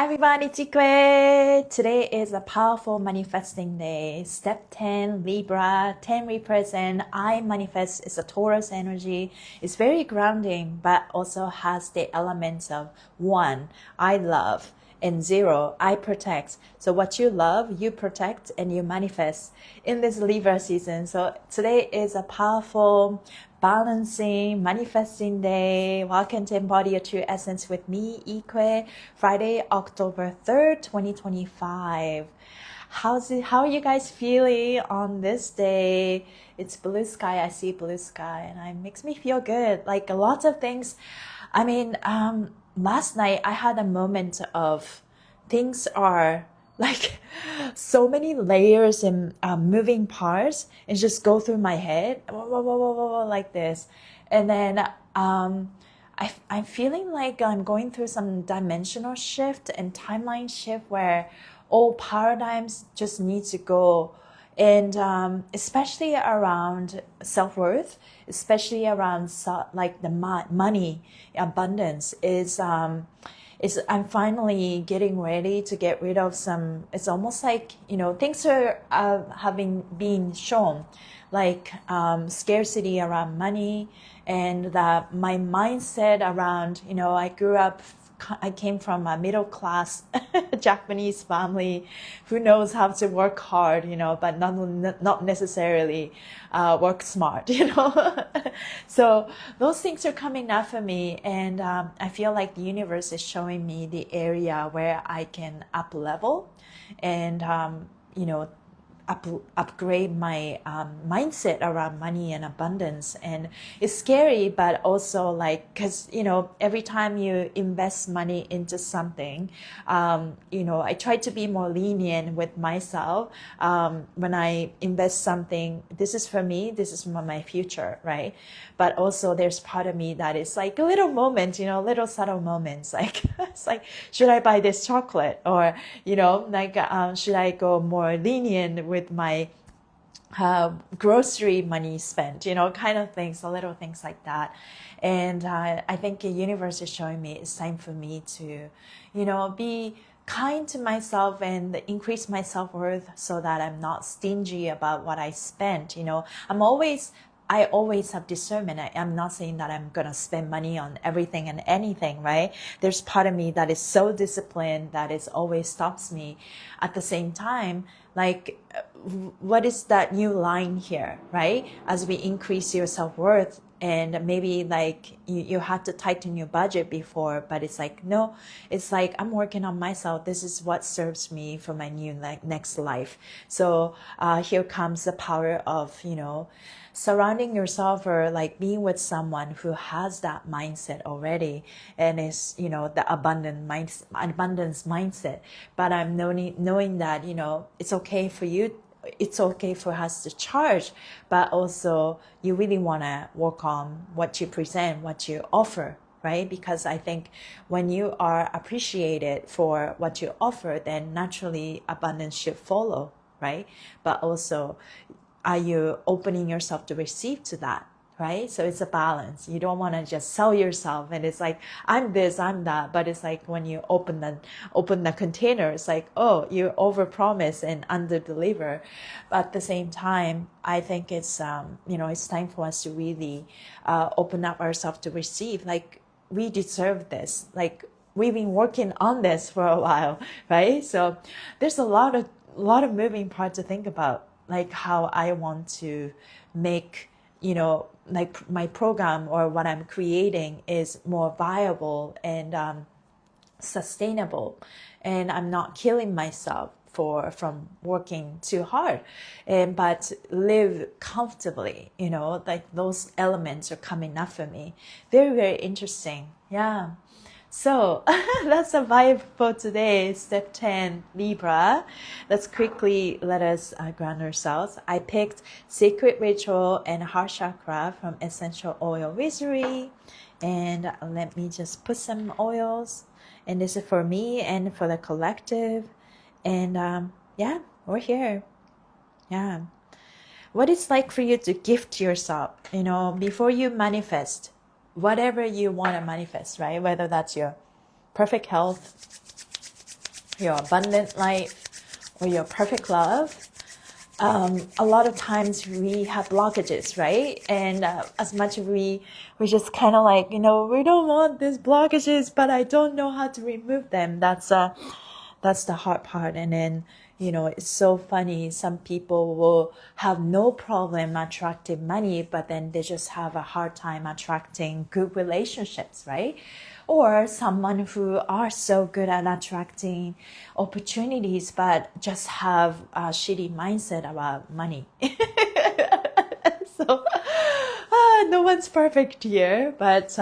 Everybody, it's Ikue. Today is a powerful manifesting day. Step 10, Libra. 10 represent I manifest. It's a Taurus energy. It's very grounding, but also has the elements of 1, I love, and 0, I protect. So what you love, you protect, and you manifest in this Libra season. So today is a powerful balancing, manifesting day. Welcome to Embody Your True Essence with me, Ikue. Friday, October 3rd, 2025. How are you guys feeling on this day? It's blue sky. I see blue sky, and it makes me feel good. Like a lot of things. Last night I had a moment of things are like so many layers and moving parts and just go through my head like this. And then I'm feeling like I'm going through some dimensional shift and timeline shift where all paradigms just need to go. And especially around self-worth, especially around like the money abundance is I'm finally getting ready to get rid of some. It's almost like, things are having been shown, like scarcity around money, and that my mindset around, I came from a middle class Japanese family who knows how to work hard, but not necessarily work smart, So those things are coming up for me, and I feel like the universe is showing me the area where I can up level and, upgrade my mindset around money and abundance. And it's scary, but also like, because every time you invest money into something, I try to be more lenient with myself. When I invest something, this is for me, this is for my future, right? But also there's part of me that is like a little moment, little subtle moments, like it's like, should I buy this chocolate? Or should I go more lenient with my grocery money spent, kind of things, the little things like that. And I think the universe is showing me it's time for me to, be kind to myself and increase my self-worth so that I'm not stingy about what I spent. I always have discernment. I'm not saying that I'm going to spend money on everything and anything, right? There's part of me that is so disciplined that it always stops me. At the same time, like, what is that new line here, right? As we increase your self-worth, and maybe like you had to tighten your budget before, but it's like, no, it's like I'm working on myself. This is what serves me for my new next life. So here comes the power of, surrounding yourself or like being with someone who has that mindset already and is, the abundance mindset. But I'm knowing that, it's okay for you. It's okay for us to charge, but also you really want to work on what you present, what you offer, right? Because I think when you are appreciated for what you offer, then naturally abundance should follow, right? But also, are you opening yourself to receive to that? Right? So it's a balance. You don't want to just sell yourself and it's like, I'm this, I'm that. But it's like when you open the container, it's like, oh, you overpromise and underdeliver. But at the same time, I think it's, it's time for us to really open up ourselves to receive. Like, we deserve this. Like, we've been working on this for a while, right? So there's a lot of moving parts to think about, like how I want to make, like my program or what I'm creating is more viable and sustainable, and I'm not killing myself from working too hard, but live comfortably. Like those elements are coming up for me. Very, very interesting. Yeah. So that's a vibe for today, step 10, Libra. Let's quickly let us ground ourselves. I picked Sacred Ritual and Heart Chakra from Essential Oil Wizardry. And let me just put some oils. And this is for me and for the collective. And yeah, we're here. Yeah. What it's like for you to gift yourself, before you manifest whatever you want to manifest, right? Whether that's your perfect health, your abundant life, or your perfect love, a lot of times we have blockages, right? And as much as we just kind of like, we don't want these blockages, but I don't know how to remove them. That's the hard part. And then, it's so funny. Some people will have no problem attracting money, but then they just have a hard time attracting good relationships, right? Or someone who are so good at attracting opportunities, but just have a shitty mindset about money. So no one's perfect here, but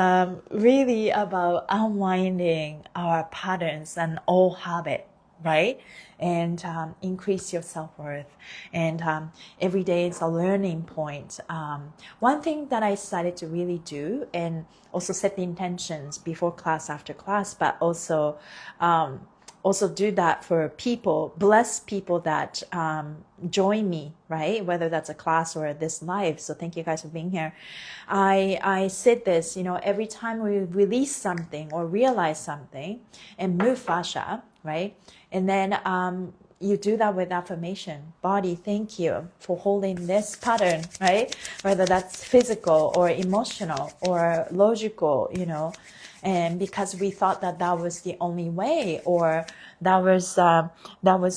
really about unwinding our patterns and old habit, right? And increase your self-worth. And every day is a learning point. One thing that I decided to really do, and also set the intentions before class, after class, but also do that for people, bless people that join me, right? Whether that's a class or this live. So thank you guys for being here. I said this, every time we release something or realize something and move fascia, right? And then you do that with affirmation. Body, thank you for holding this pattern, right? Whether that's physical or emotional or logical, and because we thought that was the only way, or that was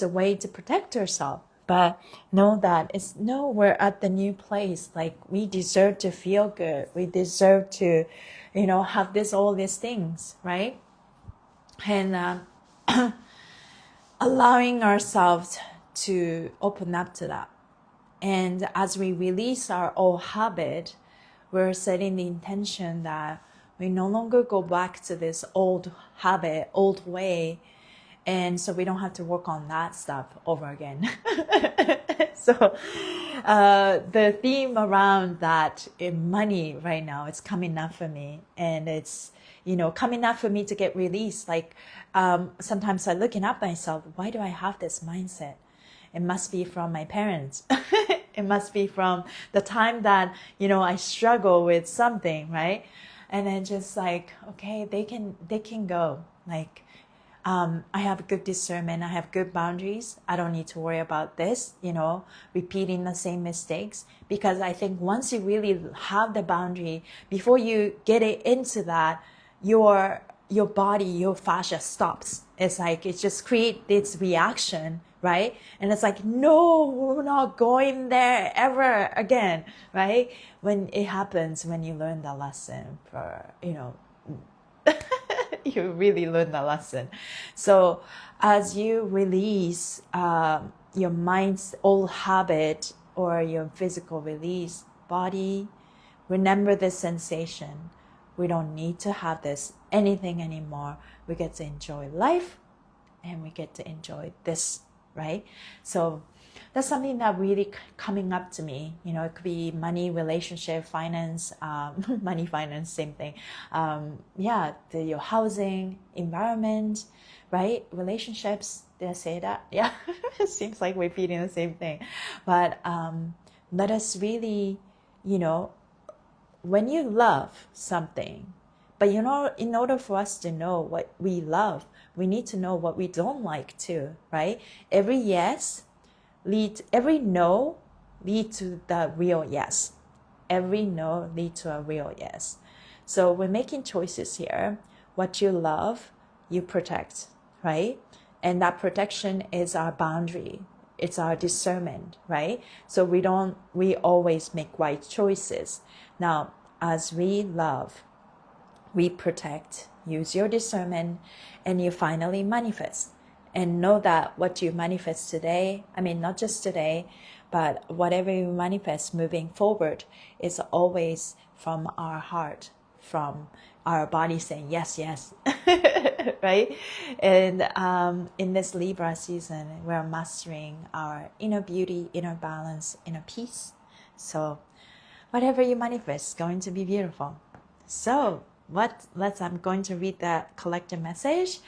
a way to protect ourselves. But know that we're at the new place. Like, we deserve to feel good. We deserve to, have all these things, right? And allowing ourselves to open up to that. And as we release our old habit, we're setting the intention that we no longer go back to this old habit, old way. And so we don't have to work on that stuff over again. So the theme around that in money right now, it's coming up for me. And it's, coming up for me to get released. Like, sometimes I'm looking at myself, why do I have this mindset? It must be from my parents. It must be from the time that, I struggle with something, right? And then just like, okay, they can go. Like, I have good discernment. I have good boundaries. I don't need to worry about this, repeating the same mistakes. Because I think once you really have the boundary, before you get it into that, your body, your fascia stops. It's like, it just creates this reaction, right? And it's like, no, we're not going there ever again, right? When it happens, when you learn the lesson for, you really learn the lesson. So as you release your mind's old habit or your physical release, body, remember this sensation. We don't need to have anything anymore. We get to enjoy life, and we get to enjoy this, right? So that's something that really coming up to me. It could be money, relationship, finance, money, finance, same thing. Your housing, environment, right? Relationships, did I say that? Yeah, it seems like we're repeating the same thing. But let us really, when you love something, but in order for us to know what we love, we need to know what we don't like too, right? Every no lead to the real yes. Every no lead to a real yes. So we're making choices here. What you love, you protect, right? And that protection is our boundary. It's our discernment, right? So we always make right choices. Now, as we love, we protect, use your discernment, and you finally manifest. And know that what you manifest today, not just today, but whatever you manifest moving forward is always from our heart, from our body saying yes, yes, right? And in this Libra season, we're mastering our inner beauty, inner balance, inner peace. So whatever you manifest is going to be beautiful. So I'm going to read the collective message.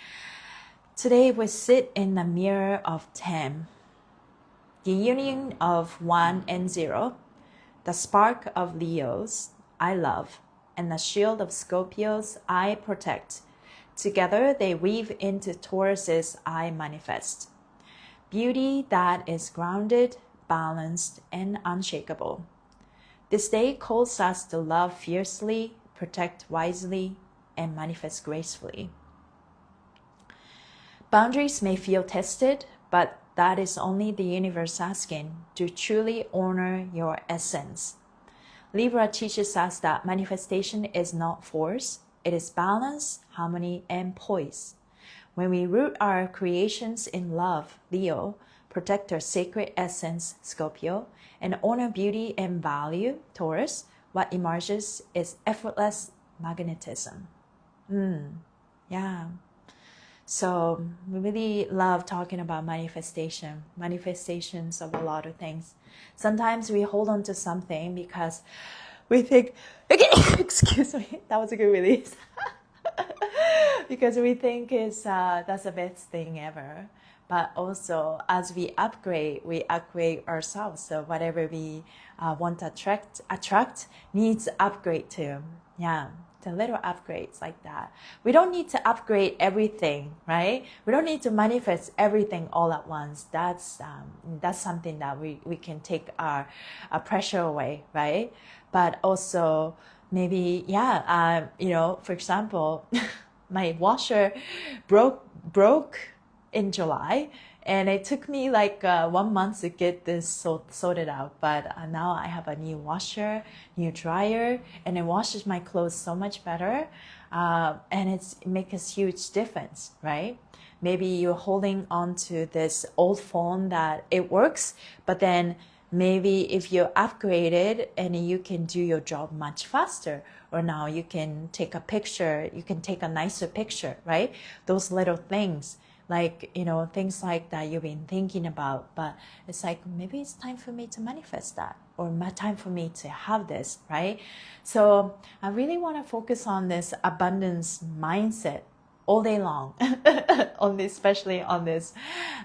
Today we sit in the mirror of 10, the union of 1 and 0, the spark of Leos, I love, and the shield of Scorpios, I protect. Together, they weave into Taurus's I manifest. Beauty that is grounded, balanced, and unshakable. This day calls us to love fiercely, protect wisely, and manifest gracefully. Boundaries may feel tested, but that is only the universe asking to truly honor your essence. Libra teaches us that manifestation is not force, it is balance, harmony, and poise. When we root our creations in love, Leo, protect our sacred essence, Scorpio, and honor beauty and value, Taurus, what emerges is effortless magnetism. Yeah. So we really love talking about manifestations of a lot of things. Sometimes we hold on to something because we think, excuse me, that was a good release. Because we think that's the best thing ever. But also, as we upgrade ourselves. So whatever we want to attract needs to upgrade too. Yeah, the little upgrades like that. We don't need to upgrade everything, right? We don't need to manifest everything all at once. That's something that we can take our pressure away, right? But also maybe, for example, my washer broke in July, and it took me like 1 month to get this sorted out. But now I have a new washer, new dryer, and it washes my clothes so much better. And it makes a huge difference, right? Maybe you're holding on to this old phone that it works, but then maybe if you upgrade it and you can do your job much faster, or now you can take a picture, you can take a nicer picture, right? Those little things. Like, things like that you've been thinking about, but it's like, maybe it's time for me to manifest that, or time for me to have this, right? So I really want to focus on this abundance mindset all day long, especially on this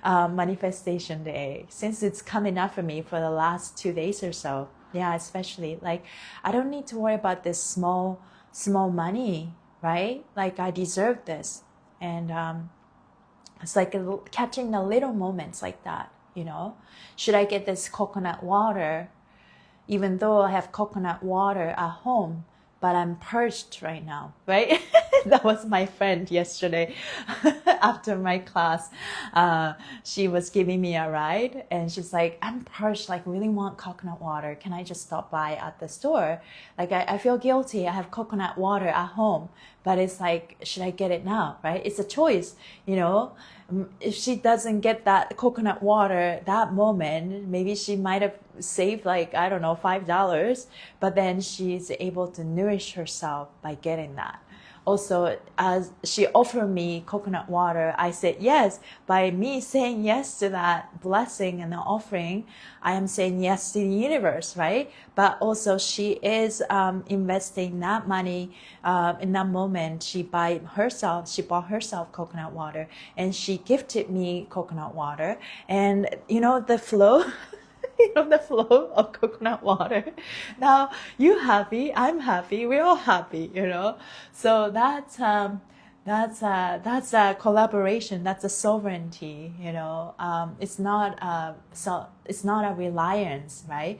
manifestation day, since it's coming up for me for the last 2 days or so. Yeah, especially like, I don't need to worry about this small money, right? Like, I deserve this. And, it's like catching the little moments like that, Should I get this coconut water, even though I have coconut water at home, but I'm parched right now, right? That was my friend yesterday after my class. She was giving me a ride, and she's like, I'm parched, like really want coconut water. Can I just stop by at the store? Like, I feel guilty. I have coconut water at home, but it's like, should I get it now, right? It's a choice, If she doesn't get that coconut water that moment, maybe she might have saved like, I don't know, $5, but then she's able to nourish herself by getting that. Also, as she offered me coconut water, I said yes. By me saying yes to that blessing and the offering, I am saying yes to the universe, right? But also, she is investing that money in that moment. She bought herself coconut water, and she gifted me coconut water. And the flow. The flow of coconut water. Now you happy, I'm happy, we're all happy, So that's a collaboration. That's a sovereignty. It's not a reliance, right?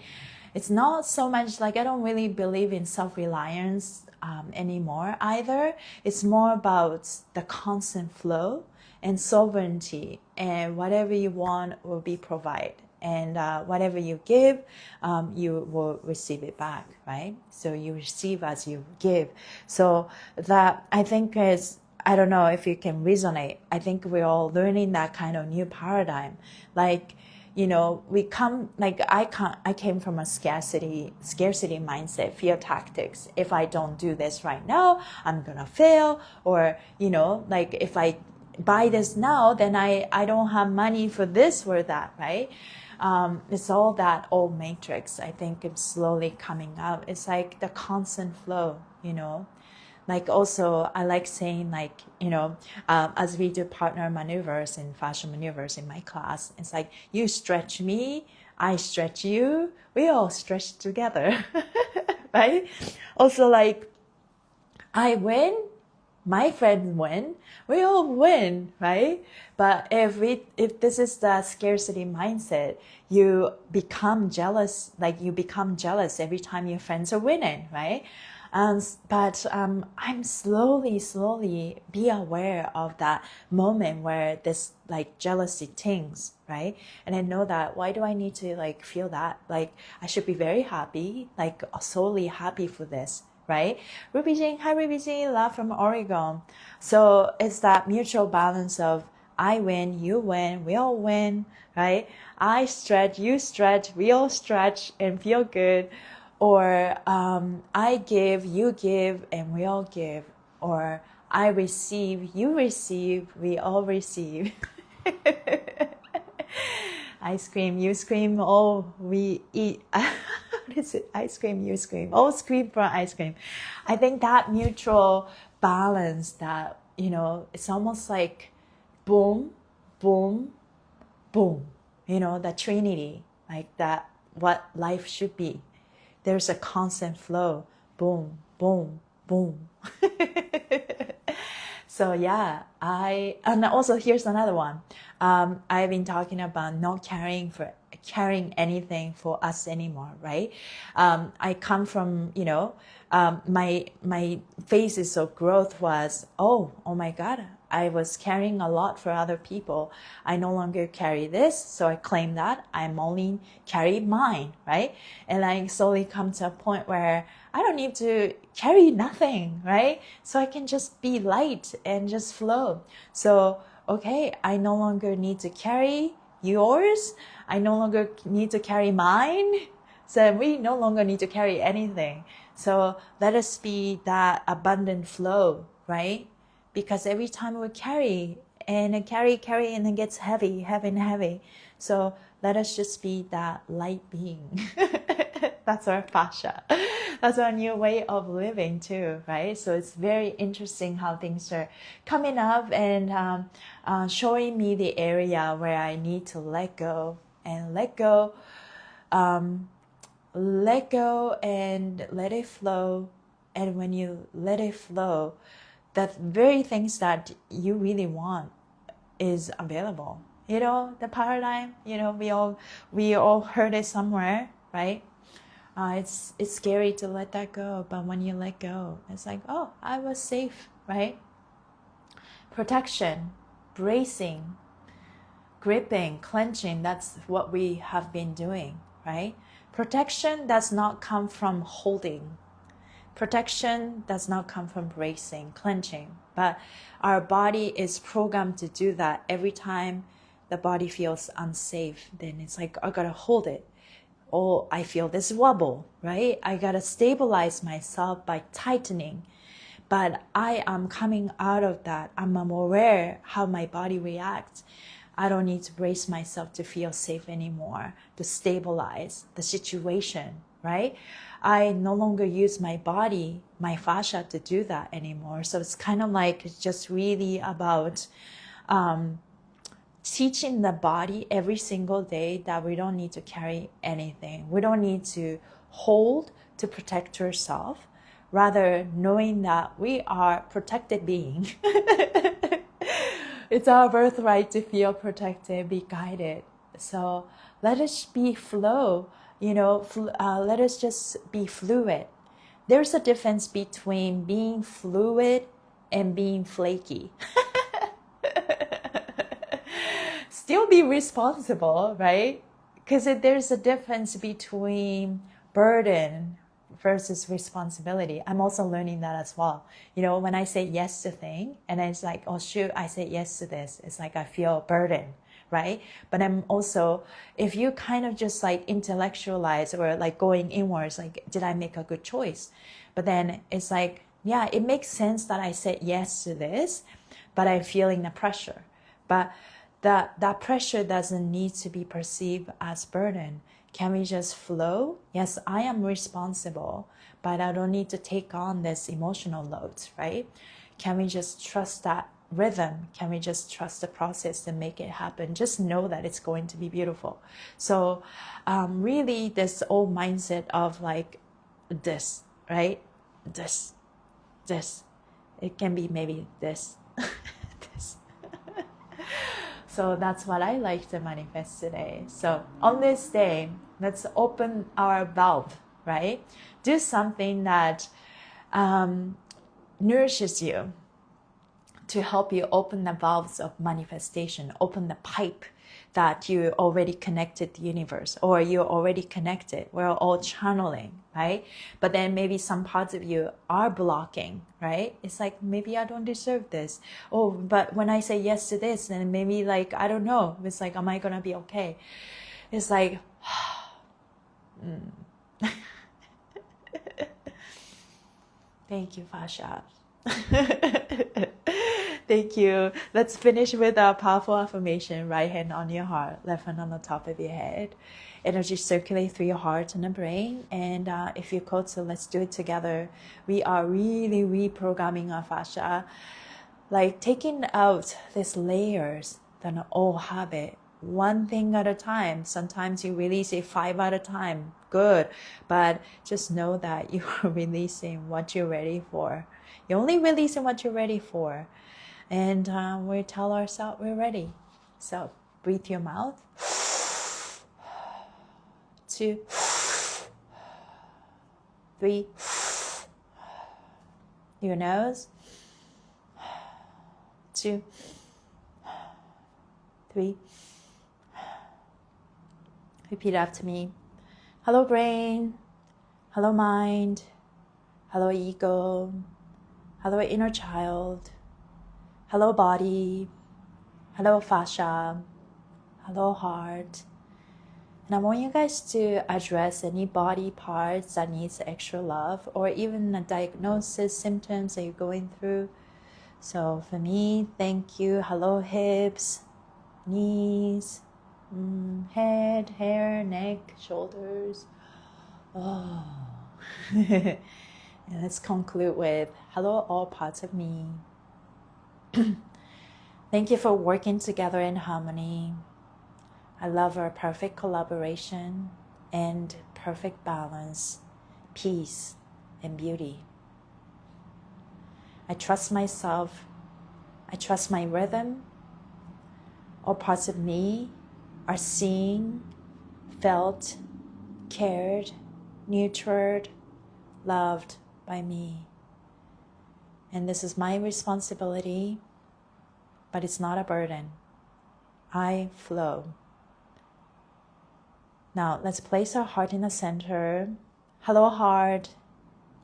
It's not so much like, I don't really believe in self-reliance anymore either. It's more about the constant flow and sovereignty, and whatever you want will be provided. And whatever you give, you will receive it back, right? So you receive as you give. So that, I think, I don't know if you can resonate. I think we're all learning that kind of new paradigm. Like, I came from a scarcity mindset, fear tactics. If I don't do this right now, I'm gonna fail. Or, like, if I buy this now, then I don't have money for this or that, right? It's all that old matrix. I think it's slowly coming out. It's like the constant flow, Like, also, I like saying, like, as we do partner maneuvers and fascia maneuvers in my class, it's like, you stretch me, I stretch you, we all stretch together, right? Also, like, I win, my friend win, we all win, right? But if this is the scarcity mindset, you become jealous, like you become jealous every time your friends are winning, right? But I'm slowly be aware of that moment where this like jealousy things, right? And I know that why do I need to like feel that? Like I should be very happy, like solely happy for this, right? Ruby Jing, hi Ruby Jing, love from Oregon. So it's that mutual balance of I win, you win, we all win, right? I stretch, you stretch, we all stretch and feel good. Or I give, you give, and we all give. Or I receive, you receive, we all receive. I scream, you scream, oh, we eat. What is it? I scream, you scream. Oh, scream for ice cream. I think that mutual balance that, it's almost like boom, boom, boom. The Trinity, like that, what life should be. There's a constant flow. Boom, boom, boom. So yeah, and also here's another one. I've been talking about not carrying anything for us anymore, right? I come from, my phases of growth was, oh my God, I was carrying a lot for other people. I no longer carry this, so I claim that I'm only carry mine, right? And I slowly come to a point where I don't need to carry nothing, right? So I can just be light and just flow. So, okay, I no longer need to carry yours. I no longer need to carry mine. So we no longer need to carry anything. So let us be that abundant flow, right? Because every time we carry and and it gets heavy. So let us just be that light being. That's our fascia. That's our new way of living too, right? So it's very interesting how things are coming up and showing me the area where I need to let go and let go and let it flow. And when you let it flow, the very things that you really want is available. The paradigm, we all heard it somewhere, right? It's scary to let that go, but when you let go, it's like, oh, I was safe, right? Protection, bracing, gripping, clenching, that's what we have been doing, right? Protection does not come from holding. Protection does not come from bracing, clenching, but our body is programmed to do that every time the body feels unsafe. Then it's like, I gotta hold it. Oh, I feel this wobble, right? I gotta stabilize myself by tightening. But I am coming out of that. I'm aware how my body reacts. I don't need to brace myself to feel safe anymore, to stabilize the situation, right? I no longer use my body, my fascia to do that anymore. So it's kind of like it's just really about teaching the body every single day that we don't need to carry anything. We don't need to hold to protect yourself. Rather, knowing that we are protected being. It's our birthright to feel protected, be guided. So let us be flow, let us just be fluid. There's a difference between being fluid and being flaky. Still be responsible, right? Because there's a difference between burden versus responsibility. I'm also learning that as well. When I say yes to thing and it's like, oh shoot, I said yes to this. It's like I feel burdened, right? But I'm also, if you kind of just like intellectualize or like going inwards, like, did I make a good choice? But then it's like, yeah, it makes sense that I said yes to this, but I'm feeling the pressure. But that pressure doesn't need to be perceived as burden. Can we just flow? Yes, I am responsible, but I don't need to take on this emotional load, right? Can we just trust that rhythm? Can we just trust the process and make it happen? Just know that it's going to be beautiful. So really this old mindset of like this, right? This. It can be maybe this. This. So that's what I like to manifest today. So on this day, let's open our valve, right? Do something that nourishes you, to help you open the valves of manifestation, open the pipe that you already connected the universe, or you're already connected. We're all channeling, right? But then maybe some parts of you are blocking, right? It's like, maybe I don't deserve this. Oh, but when I say yes to this, then maybe like, I don't know. It's like, am I going to be okay? It's like, Thank you, Fascia. Thank you. Let's finish with a powerful affirmation. Right hand on your heart, left hand on the top of your head. Energy circulate through your heart and the brain. And if you're cold, so let's do it together. We are really reprogramming our fascia, like taking out these layers that are all habit, one thing at a time. Sometimes you release it 5 at a time. Good. But just know that you are releasing what you're ready for. You're only releasing what you're ready for. And we tell ourselves we're ready. So breathe your mouth. 2, 3. Your nose. 2, 3. Repeat after me. Hello brain. Hello mind. Hello ego. Hello inner child. Hello body. Hello fascia. Hello heart. And I want you guys to address any body parts that needs extra love, or even a diagnosis, symptoms that you're going through. So for me, thank you. Hello hips, knees, head, hair, neck, shoulders. Oh. And let's conclude with hello all parts of me. Thank you for working together in harmony. I love our perfect collaboration and perfect balance, peace, and beauty. I trust myself. I trust my rhythm. All parts of me are seen, felt, cared, nurtured, loved by me. And this is my responsibility, but it's not a burden. I flow. Now, let's place our heart in the center. Hello, heart.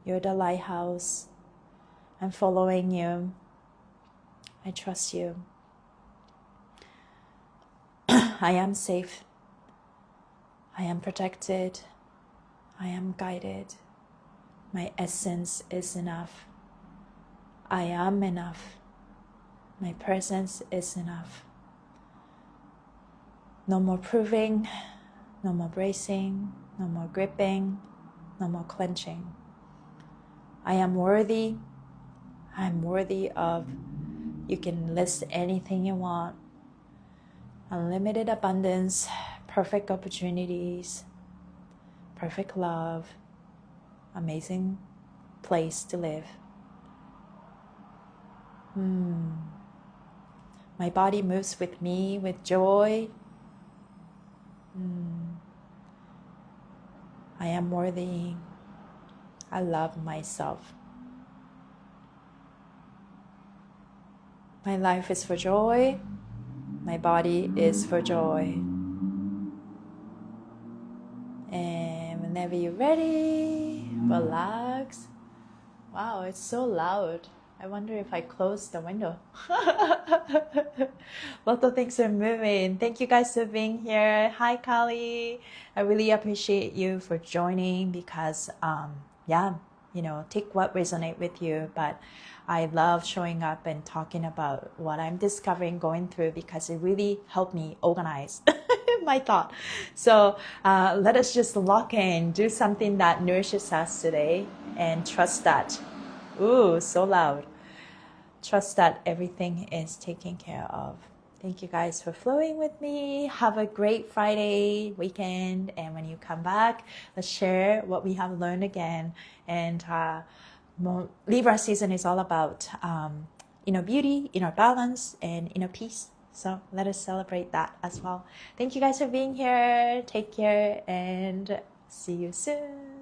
You're the lighthouse. I'm following you. I trust you. I am safe. I am protected. I am guided. My essence is enough. I am enough. My presence is enough. No more proving. No more bracing, no more gripping, no more clenching. I am worthy. I'm worthy of, you can list anything you want. Unlimited abundance, perfect opportunities, perfect love, amazing place to live. My body moves with me with joy. I am worthy. I love myself. My life is for joy. My body is for joy. And whenever you're ready, relax. Wow, it's so loud. I wonder if I close the window. Lots of things are moving. Thank you guys for being here. Hi, Kali. I really appreciate you for joining because, take what resonates with you. But I love showing up and talking about what I'm discovering, going through, because it really helped me organize my thought. So let us just lock in, do something that nourishes us today, and trust that. Ooh, so loud. Trust that everything is taken care of. Thank you guys for flowing with me. Have a great Friday weekend. And when you come back, let's share what we have learned again. And Libra season is all about inner beauty, inner balance, and inner peace. So let us celebrate that as well. Thank you guys for being here. Take care and see you soon.